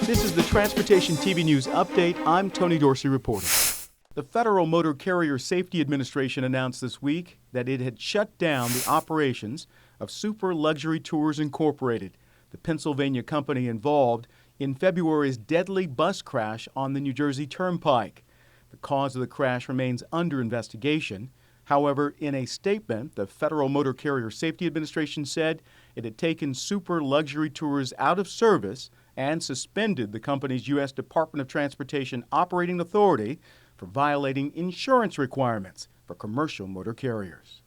This is the Transportation TV News Update. I'm Tony Dorsey reporting. The Federal Motor Carrier Safety Administration announced this week that it had shut down the operations of Super Luxury Tours Incorporated, the Pennsylvania company involved in February's deadly bus crash on the New Jersey Turnpike. The cause of the crash remains under investigation. However, in a statement, the Federal Motor Carrier Safety Administration said it had taken Super Luxury Tours out of service and suspended the company's U.S. Department of Transportation operating authority for violating insurance requirements for commercial motor carriers.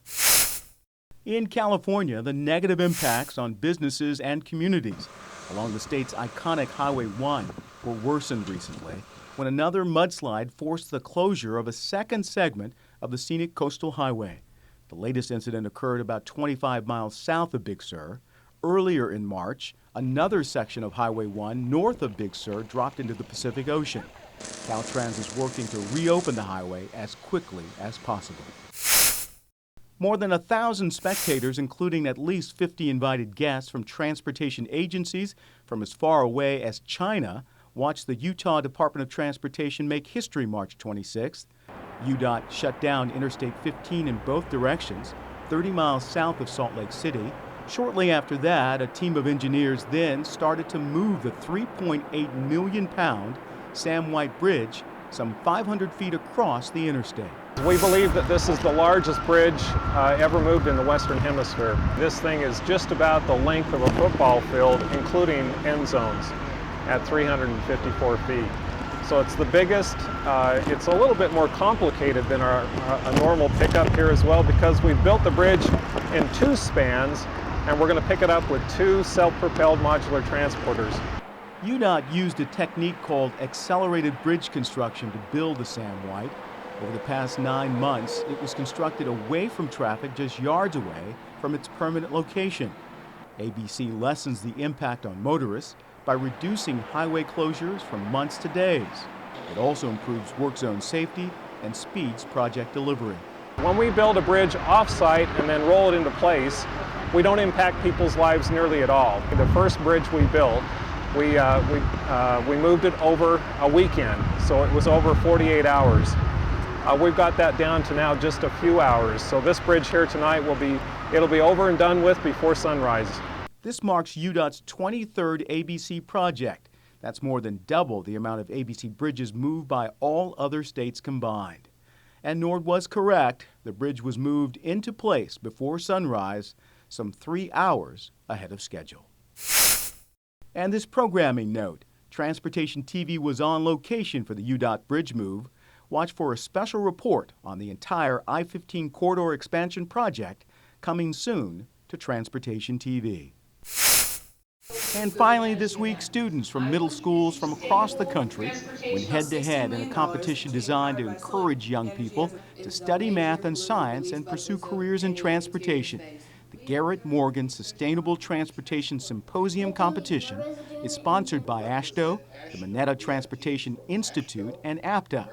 In California, the negative impacts on businesses and communities along the state's iconic Highway 1 were worsened recently when another mudslide forced the closure of a second segment of the scenic coastal highway. The latest incident occurred about 25 miles south of Big Sur. Earlier in March, another section of Highway 1 north of Big Sur dropped into the Pacific Ocean. Caltrans is working to reopen the highway as quickly as possible. More than 1,000 spectators, including at least 50 invited guests from transportation agencies from as far away as China, watched the Utah Department of Transportation make history March 26th. UDOT shut down Interstate 15 in both directions, 30 miles south of Salt Lake City. Shortly after that, a team of engineers then started to move the 3.8 million pound Sam White Bridge some 500 feet across the interstate. We believe that this is the largest bridge ever moved in the Western Hemisphere. This thing is just about the length of a football field, including end zones, at 354 feet. So it's the biggest. It's a little bit more complicated than a normal pickup here as well, because we've built the bridge in two spans, and we're going to pick it up with two self-propelled modular transporters. UDOT used a technique called accelerated bridge construction to build the Sam White. Over the past 9 months, it was constructed away from traffic just yards away from its permanent location. ABC lessens the impact on motorists by reducing highway closures from months to days. It also improves work zone safety and speeds project delivery. When we build a bridge off-site and then roll it into place, we don't impact people's lives nearly at all. The first bridge we built, we moved it over a weekend, so it was over 48 hours. We've got that down to now just a few hours. So this bridge here tonight it'll be over and done with before sunrise. This marks UDOT's 23rd ABC project. That's more than double the amount of ABC bridges moved by all other states combined. And Njord was correct. The bridge was moved into place before sunrise, some 3 hours ahead of schedule. And this programming note, Transportation TV was on location for the UDOT bridge move. Watch for a special report on the entire I-15 corridor expansion project coming soon to Transportation TV. And finally this week, students from middle schools from across the country went head-to-head in a competition designed to encourage young people to study math and science and pursue careers in transportation. The Garrett Morgan Sustainable Transportation Symposium competition is sponsored by AASHTO, the Mineta Transportation Institute, and AAPTA.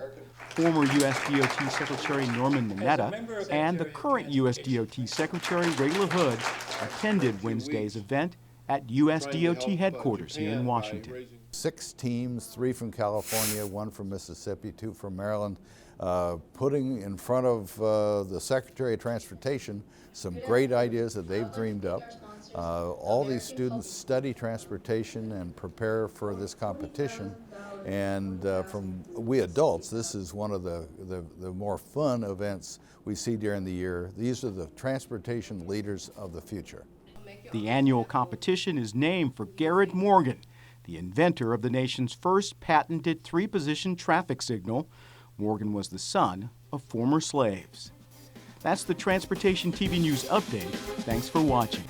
Former U.S. DOT Secretary Norman Mineta and the current U.S. DOT Secretary Ray LaHood attended Wednesday's event at U.S. DOT headquarters here in Washington. 6 teams, 3 from California, 1 from Mississippi, 2 from Maryland, putting in front of the Secretary of Transportation some great ideas that they've dreamed up. All these students study transportation and prepare for this competition. And from we adults, this is one of the more fun events we see during the year. These are the transportation leaders of the future. The annual competition is named for Garrett Morgan, the inventor of the nation's first patented 3-position traffic signal. Morgan was the son of former slaves. That's the Transportation TV News Update. Thanks for watching.